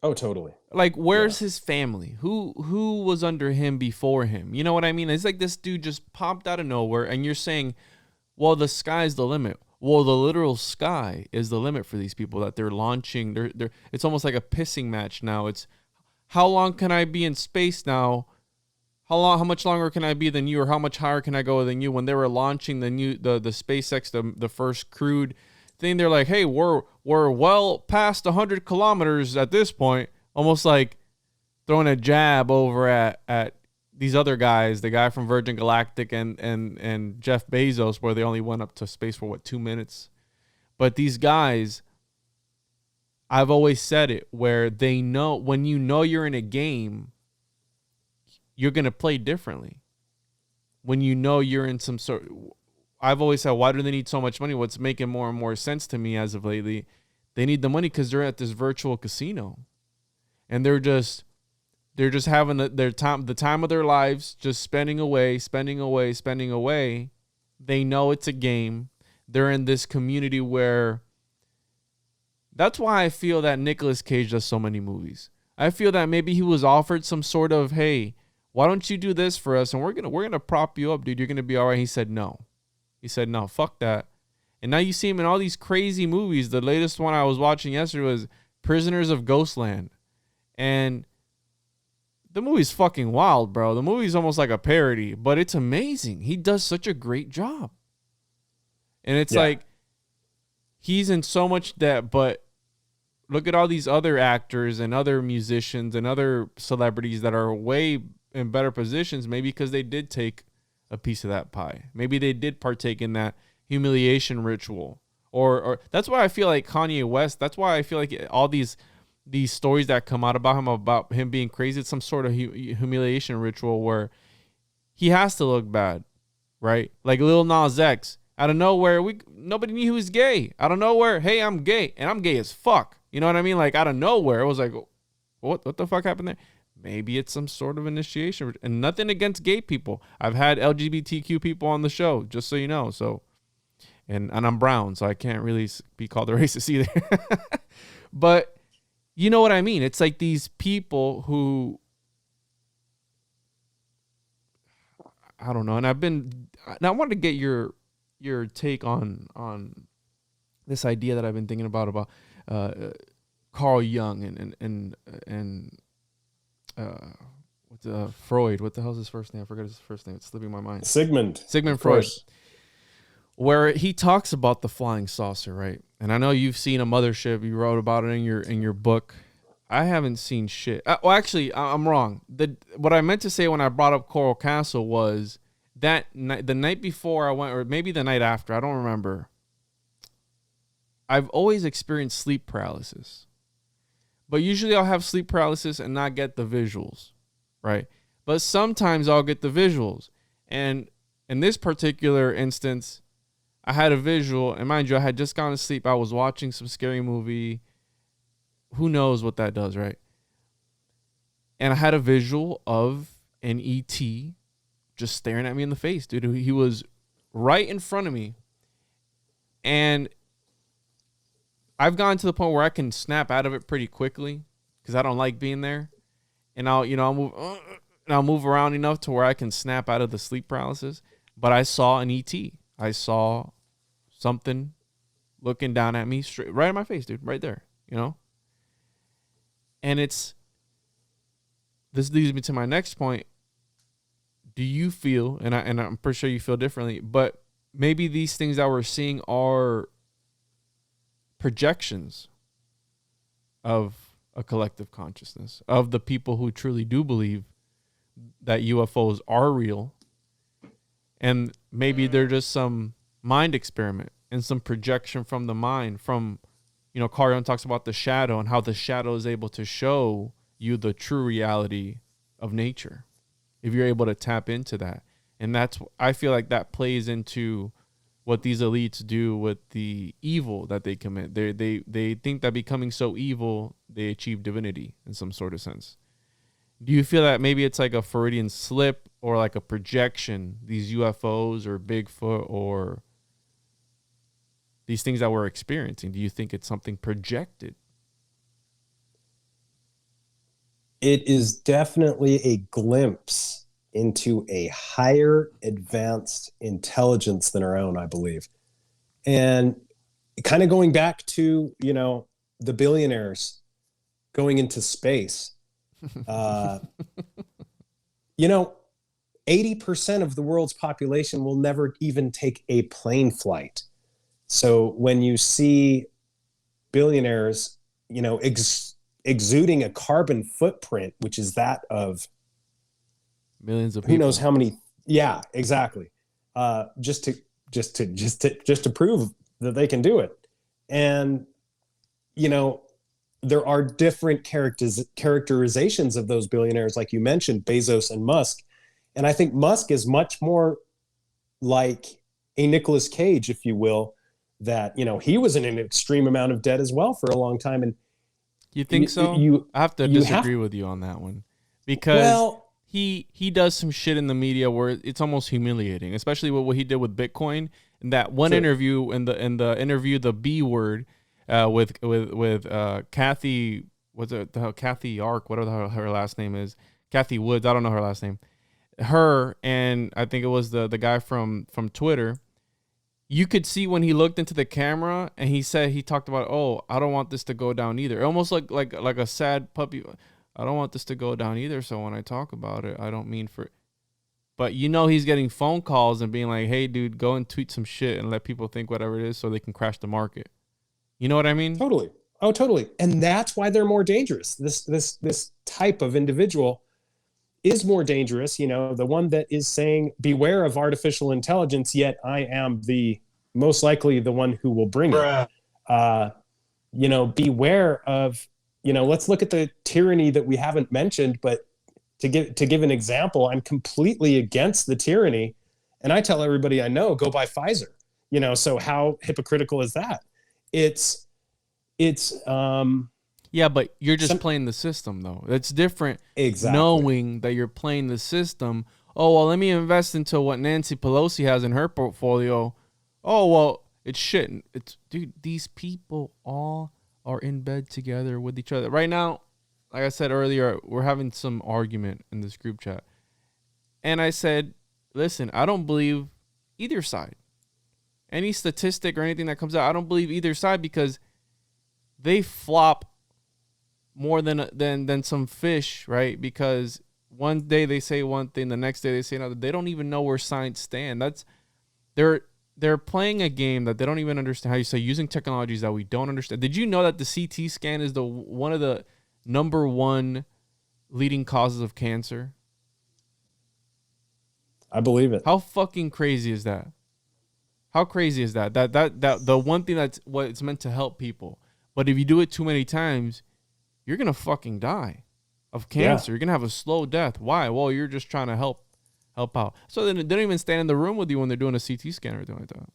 Oh, totally. Like, where's his family? Who was under him before him? You know what I mean? It's like this dude just popped out of nowhere, and you're saying, well, the sky's the limit. Well, the literal sky is the limit for these people that they're launching. They're it's almost like a pissing match now. It's, how long can I be in space now? How much longer can I be than you, or how much higher can I go than you? When they were launching the SpaceX, the first crewed thing, they're like, hey, we're well past 100 kilometers at this point. Almost like throwing a jab over at these other guys, the guy from Virgin Galactic and Jeff Bezos, where they only went up to space for 2 minutes. But these guys, I've always said it, where they know, when you know you're in a game, you're going to play differently. When you know you're in some sort, I've always said, why do they need so much money? What's making more and more sense to me as of lately, they need the money because they're at this virtual casino. And they're just having the time of their lives, just spending away. They know it's a game. They're in this community where, that's why I feel that Nicolas Cage does so many movies. I feel that maybe he was offered some sort of, hey, why don't you do this for us? And we're gonna prop you up, dude. You're gonna be all right. He said no. Fuck that. And now you see him in all these crazy movies. The latest one I was watching yesterday was Prisoners of Ghostland. And the movie's fucking wild, bro. The movie's almost like a parody, but it's amazing. He does such a great job. And it's like, he's in so much debt, but look at all these other actors and other musicians and other celebrities that are way in better positions, maybe because they did take a piece of that pie. Maybe they did partake in that humiliation ritual. Or that's why I feel like Kanye West, that's why I feel like all these stories that come out about him being crazy, it's some sort of humiliation ritual where he has to look bad, right? Like Lil Nas X, out of nowhere, nobody knew he was gay. Out of nowhere, hey, I'm gay, and I'm gay as fuck. You know what I mean? Like, out of nowhere, it was like, what the fuck happened there? Maybe it's some sort of initiation, and nothing against gay people. I've had LGBTQ people on the show, just so you know. So, and I'm brown, so I can't really be called a racist either. But you know what I mean? It's like these people who, I don't know. And I wanted to get your take on this idea that I've been thinking about Carl Jung and Freud. What the hell's his first name? I forgot his first name. It's slipping my mind. Sigmund Freud. Where he talks about the flying saucer, right? And I know you've seen a mothership. You wrote about it in your book. I haven't seen shit. Well, actually, I'm wrong. What I meant to say when I brought up Coral Castle was that the night before I went, or maybe the night after, I don't remember. I've always experienced sleep paralysis. But usually I'll have sleep paralysis and not get the visuals, right? But sometimes I'll get the visuals. And in this particular instance, I had a visual, and mind you, I had just gone to sleep. I was watching some scary movie. Who knows what that does, right? And I had a visual of an ET just staring at me in the face, dude. He was right in front of me. And I've gotten to the point where I can snap out of it pretty quickly because I don't like being there. And I'll move around enough to where I can snap out of the sleep paralysis. But I saw an ET. I saw something looking down at me straight right in my face, dude, right there, you know? And this leads me to my next point. Do you feel, and I'm pretty sure you feel differently, but maybe these things that we're seeing are projections of a collective consciousness, of the people who truly do believe that UFOs are real, and maybe they're just some mind experiment and some projection from the mind. From, Carl Jung talks about the shadow and how the shadow is able to show you the true reality of nature if you're able to tap into that. And I feel like that plays into what these elites do with the evil that they commit. They think that becoming so evil, they achieve divinity in some sort of sense. Do you feel that maybe it's like a Freudian slip, or like a projection, these UFOs or Bigfoot or these things that we're experiencing? Do you think it's something projected? It is definitely a glimpse into a higher advanced intelligence than our own, I believe. And kind of going back to, the billionaires going into space, 80% of the world's population will never even take a plane flight. So when you see billionaires, exuding a carbon footprint, which is that of millions of people, who knows how many. Yeah, exactly. Just to prove that they can do it. And, there are different characterizations of those billionaires, like you mentioned, Bezos and Musk. And I think Musk is much more like a Nicolas Cage, if you will, that, he was in an extreme amount of debt as well for a long time. And you think so? I have to disagree with you on that one, because he does some shit in the media where it's almost humiliating, especially with what he did with Bitcoin. And that one interview, in the interview, the B word, with Kathy, Kathy Ark, whatever her last name is, Kathy Woods. I don't know her last name. Her, and I think it was the guy from Twitter. You could see when he looked into the camera and he talked about, oh, I don't want this to go down either. Almost like a sad puppy. I don't want this to go down either. So when I talk about it, I don't mean for. But he's getting phone calls and being like, hey, dude, go and tweet some shit and let people think whatever it is so they can crash the market. You know what I mean? Totally. Oh, totally. And that's why they're more dangerous. This type of individual is more dangerous. The one that is saying, beware of artificial intelligence, yet I am most likely the one who will bring it. Beware of, let's look at the tyranny that we haven't mentioned, but to give an example, I'm completely against the tyranny. And I tell everybody I know, go buy Pfizer, so how hypocritical is that? It's yeah, but you're just playing the system, though. It's different. Exactly. Knowing that you're playing the system. Oh, well, let me invest into what Nancy Pelosi has in her portfolio. Oh, well, it's shit. Dude, these people all are in bed together with each other. Right now, like I said earlier, we're having some argument in this group chat. And I said, listen, I don't believe either side. Any statistic or anything that comes out, I don't believe either side, because they flop more than some fish, right? Because one day they say one thing, the next day they say another. They don't even know where science stand. They're playing a game that they don't even understand. How you say, using technologies that we don't understand. Did you know that the CT scan is one of the number one leading causes of cancer? I believe it. How fucking crazy is that? How crazy is that? That the one thing that's what it's meant to help people. But if you do it too many times, you're going to fucking die of cancer. Yeah. You're going to have a slow death. Why? Well, you're just trying to help out. So then they don't even stand in the room with you when they're doing a CT scan or anything like that.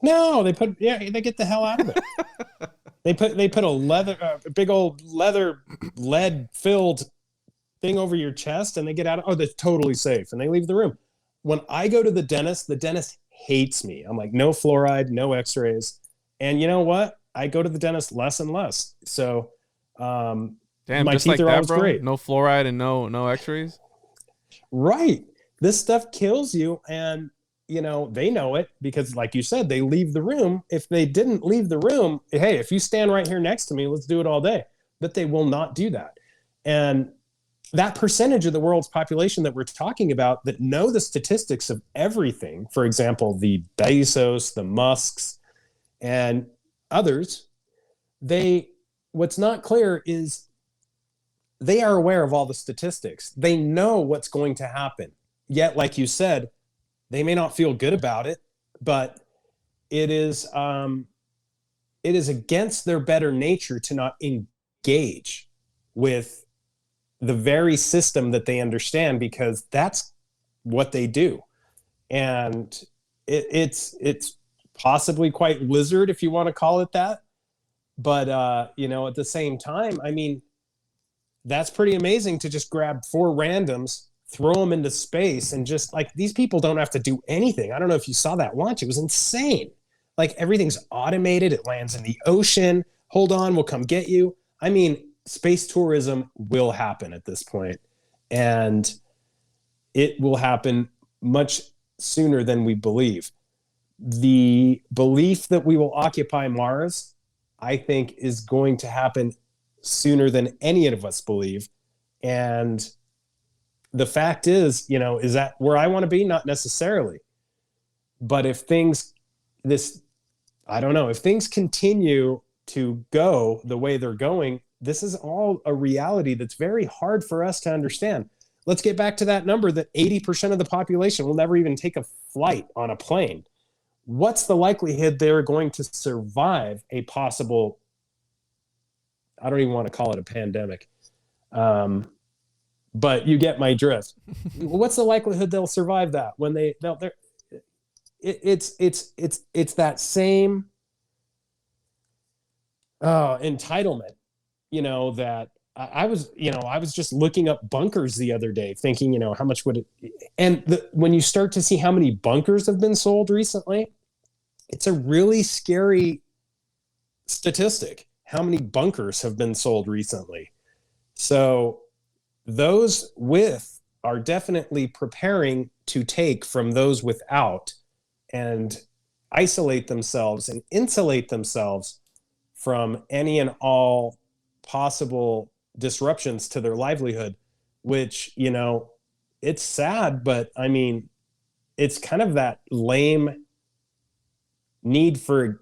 No, they get the hell out of it. They put a big old lead filled thing over your chest, and they get out. Oh, they're totally safe, and they leave the room. When I go to the dentist hates me. I'm like, no fluoride, no X-rays, and you know what? I go to the dentist less and less. So, damn, my just teeth like are that, always bro. great. No fluoride and no X-rays. Right. This stuff kills you, and they know it because, like you said, they leave the room. If they didn't leave the room, hey, if you stand right here next to me, let's do it all day. But they will not do that. And that percentage of the world's population that we're talking about that know the statistics of everything, for example, the Bezos, the Musks, and others, what's not clear is they are aware of all the statistics. They know what's going to happen. Yet, like you said, they may not feel good about it, but it is against their better nature to not engage with the very system that they understand, because that's what they do. And it's possibly quite lizard, if you want to call it that. But, at the same time, I mean, that's pretty amazing to just grab 4 randoms throw them into space and just like, these people don't have to do anything. I don't know if you saw that launch. It was insane. Like everything's automated. It lands in the ocean. Hold on, we'll come get you. I mean, space tourism will happen at this point, and it will happen much sooner than we believe. The belief that we will occupy Mars, I think, is going to happen sooner than any of us believe. And the fact is, you know, is that where I want to be? Not necessarily. But if things, I don't know, if things continue to go the way they're going, this is all a reality that's very hard for us to understand. Let's get back to that number that 80% of the population will never even take a flight on a plane. What's the likelihood they're going to survive a possible, I don't even want to call it a pandemic, but you get my drift. What's the likelihood they'll survive that when it's that same entitlement, you know, that I was just looking up bunkers the other day thinking, you know, how much would it, and when you start to see how many bunkers have been sold recently, it's a really scary statistic. How many bunkers have been sold recently? So those with are definitely preparing to take from those without and isolate themselves and insulate themselves from any and all possible disruptions to their livelihood, which, you know, it's sad, but I mean, it's kind of that lame need for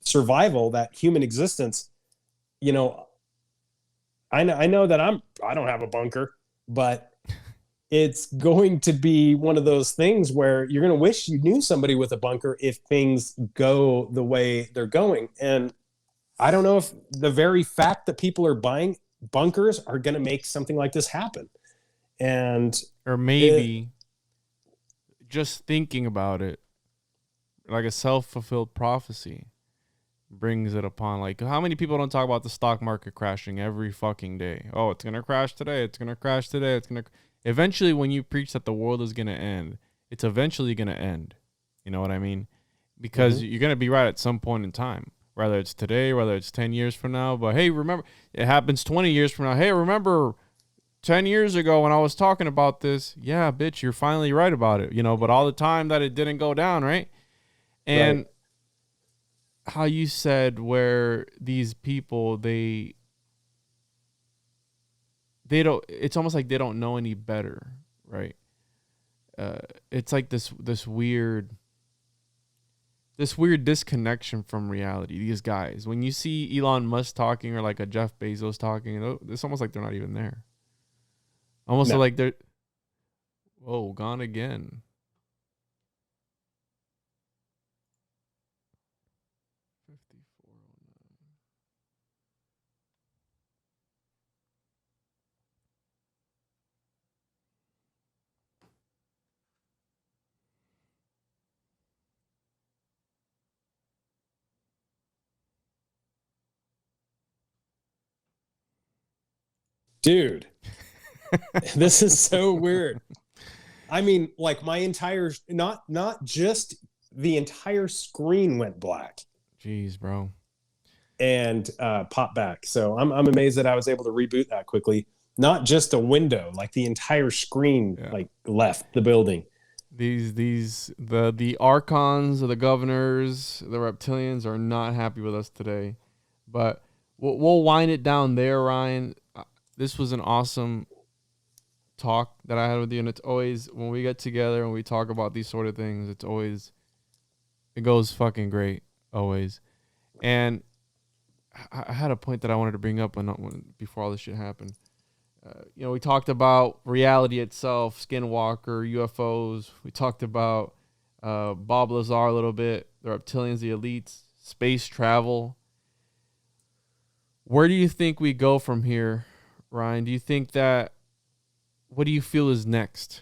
survival, that human existence. You know, I know that I don't have a bunker, but it's going to be one of those things where you're going to wish you knew somebody with a bunker if things go the way they're going. And I don't know if the very fact that people are buying bunkers are going to make something like this happen. Or maybe just thinking about it, like a self-fulfilled prophecy brings it upon. Like, how many people don't talk about the stock market crashing every fucking day? Oh, it's going to crash today. It's going to crash today. It's going to... Eventually, when you preach that the world is going to end, it's eventually going to end. You know what I mean? Because you're going to be right at some point in time, whether it's today, whether it's 10 years from now. But hey, remember, it happens 20 years from now. Hey, remember 10 years ago when I was talking about this? Yeah, bitch, you're finally right about it. You know, but all the time that it didn't go down, right? And right. How you said where these people, they don't, it's almost like they don't know any better, right? It's like this weird disconnection from reality. These guys, when you see Elon Musk talking or like a Jeff Bezos talking, it's almost like they're not even there. Almost like they're, whoa, gone again. Dude, this is so weird. I mean, like my entire, not just the entire screen went black. Jeez, bro. And popped back. So I'm amazed that I was able to reboot that quickly. Not just a window, like the entire screen like left the building. The archons, the governors, the reptilians are not happy with us today. But we'll wind it down there, Ryan. This was an awesome talk that I had with you, and it's always, when we get together and we talk about these sort of things, it goes fucking great, always. And I had a point that I wanted to bring up before all this shit happened. You know, we talked about reality itself, Skinwalker, UFOs. We talked about Bob Lazar a little bit, the reptilians, the elites, space travel. Where do you think we go from here, Ryan? Do you think what do you feel is next?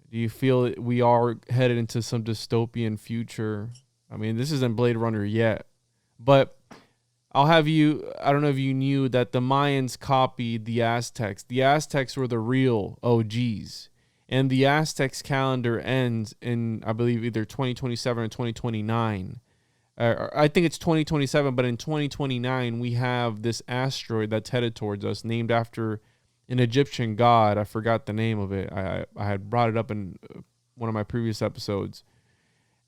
Do you feel that we are headed into some dystopian future? I mean, this isn't Blade Runner yet, but I'll have you, I don't know if you knew that the Mayans copied the Aztecs. The Aztecs were the real OGs. And the Aztecs calendar ends in, I believe, either 2027 or 2029. I think it's 2027, but in 2029, we have this asteroid that's headed towards us, named after an Egyptian god. I forgot the name of it. I had brought it up in one of my previous episodes,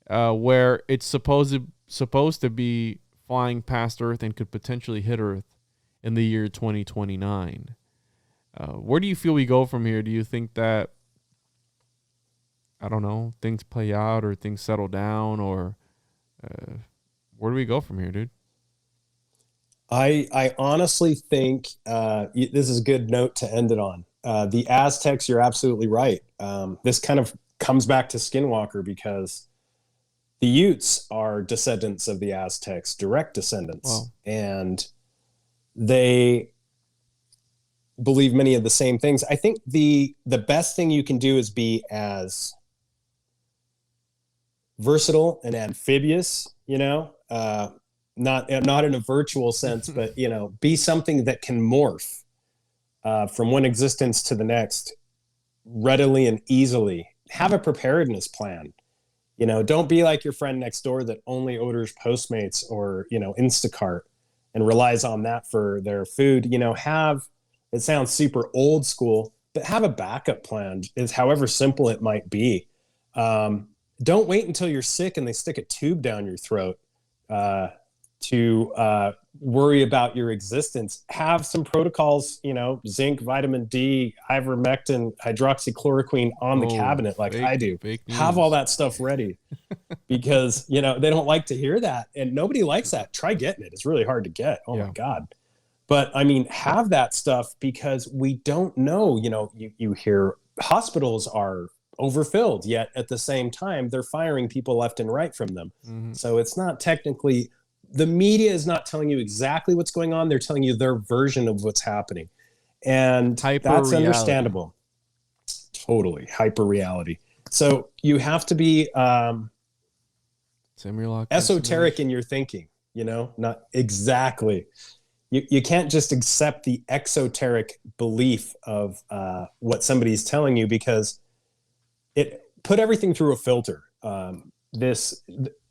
where it's supposed to be flying past Earth and could potentially hit Earth in the year 2029. Where do you feel we go from here? Do you think that, I don't know, things play out or things settle down, or where do we go from here, dude? I honestly think this is a good note to end it on. The Aztecs, you're absolutely right. This kind of comes back to Skinwalker, because the Utes are descendants of the Aztecs, direct descendants. Wow. And they believe many of the same things. I think the best thing you can do is be as versatile and amphibious, not in a virtual sense, but, be something that can morph from one existence to the next readily and easily. Have a preparedness plan. Don't be like your friend next door that only orders Postmates or, Instacart and relies on that for their food. It sounds super old school, but have a backup plan, is however simple it might be. Don't wait until you're sick and they stick a tube down your throat to worry about your existence. Have some protocols, zinc, vitamin D, ivermectin, hydroxychloroquine on the cabinet, like I do. Have all that stuff ready, because, they don't like to hear that. And nobody likes that. Try getting it. It's really hard to get. Oh my God. But have that stuff, because we don't know, you hear hospitals are overfilled, yet at the same time, they're firing people left and right from them. Mm-hmm. So it's not technically, the media is not telling you exactly what's going on. They're telling you their version of what's happening. And that's understandable. Totally. Hyper reality. So you have to be esoteric in your thinking, not exactly. You can't just accept the exoteric belief of what somebody's telling you, because put everything through a filter.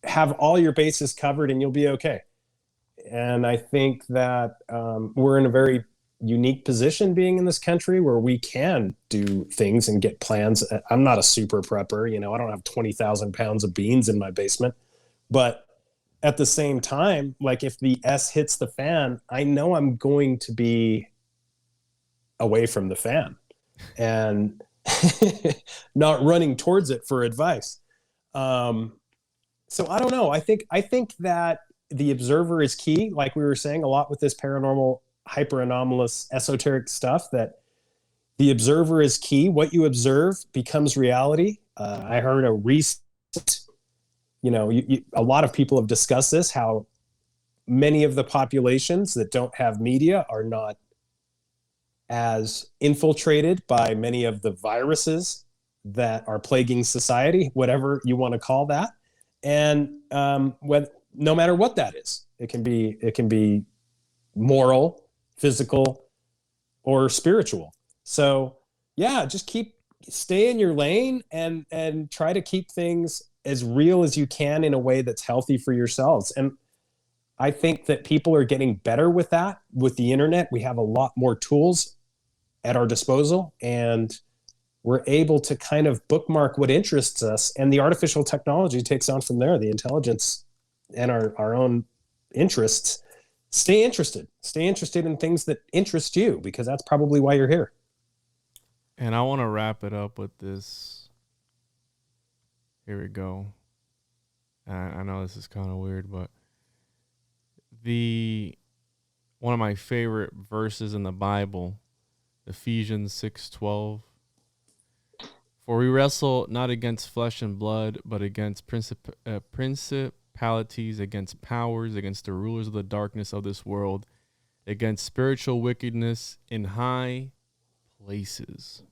Have all your bases covered and you'll be okay. And I think that we're in a very unique position being in this country where we can do things and get plans. I'm not a super prepper, I don't have 20,000 pounds of beans in my basement, but at the same time, like if the S hits the fan, I know I'm going to be away from the fan and not running towards it for advice. So I don't know. I think that the observer is key. Like we were saying a lot with this paranormal, hyper anomalous, esoteric stuff, that the observer is key. What you observe becomes reality. I heard a recent, a lot of people have discussed this, how many of the populations that don't have media are not as infiltrated by many of the viruses that are plaguing society, whatever you want to call that. And no matter what that is, it can be moral, physical, or spiritual. So yeah, just stay in your lane and try to keep things as real as you can in a way that's healthy for yourselves. And I think that people are getting better with that. With the internet, we have a lot more tools at our disposal, and we're able to kind of bookmark what interests us, and the artificial technology takes on from there, the intelligence and our own interests. Stay interested in things that interest you, because that's probably why you're here. And I want to wrap it up with this. Here we go. I know this is kind of weird, but one of my favorite verses in the Bible, Ephesians 6:12. For we wrestle not against flesh and blood, but against principalities, against powers, against the rulers of the darkness of this world, against spiritual wickedness in high places.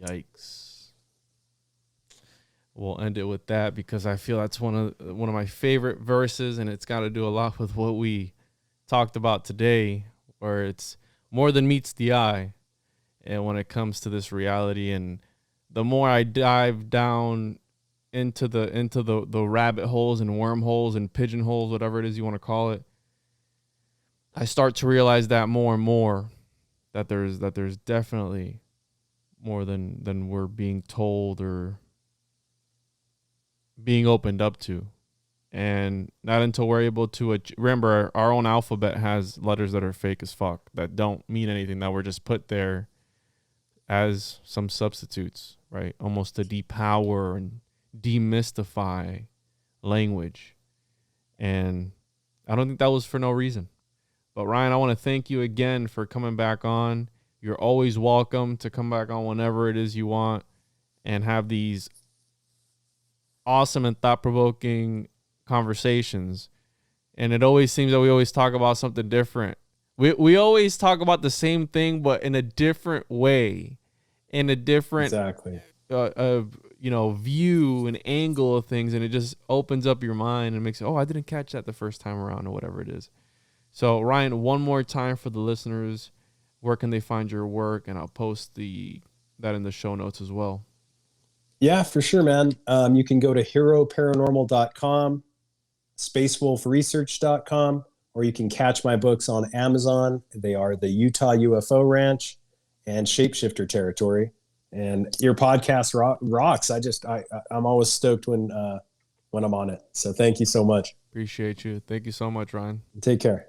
Yikes. We'll end it with that, because I feel that's one of my favorite verses, and it's got to do a lot with what we talked about today, where it's more than meets the eye. and when it comes to this reality. And the more I dive down into the rabbit holes and wormholes and pigeonholes, whatever it is you want to call it, I start to realize that more and more that there's definitely more than we're being told or being opened up to. And not until we're able to remember, our own alphabet has letters that are fake as fuck, that don't mean anything, that were just put there as some substitutes, right? Almost to depower and demystify language. And I don't think that was for no reason. But Ryan, I want to thank you again for coming back on. You're always welcome to come back on whenever it is you want and have these awesome and thought-provoking conversations. And it always seems that we always talk about something different. We always talk about the same thing, but in a different way, in a different view and angle of things, and it just opens up your mind and makes it, oh, I didn't catch that the first time around, or whatever it is. So Ryan, one more time for the listeners, where can they find your work? And I'll post that in the show notes as well. Yeah, for sure, man. You can go to HEROParanormal.com, spacewolfresearch.com, or you can catch my books on Amazon. They are The Utah UFO Ranch and Shapeshifter Territory. And your podcast rocks. I'm always stoked when I'm on it. So thank you so much. Appreciate you. Thank you so much, Ryan. Take care.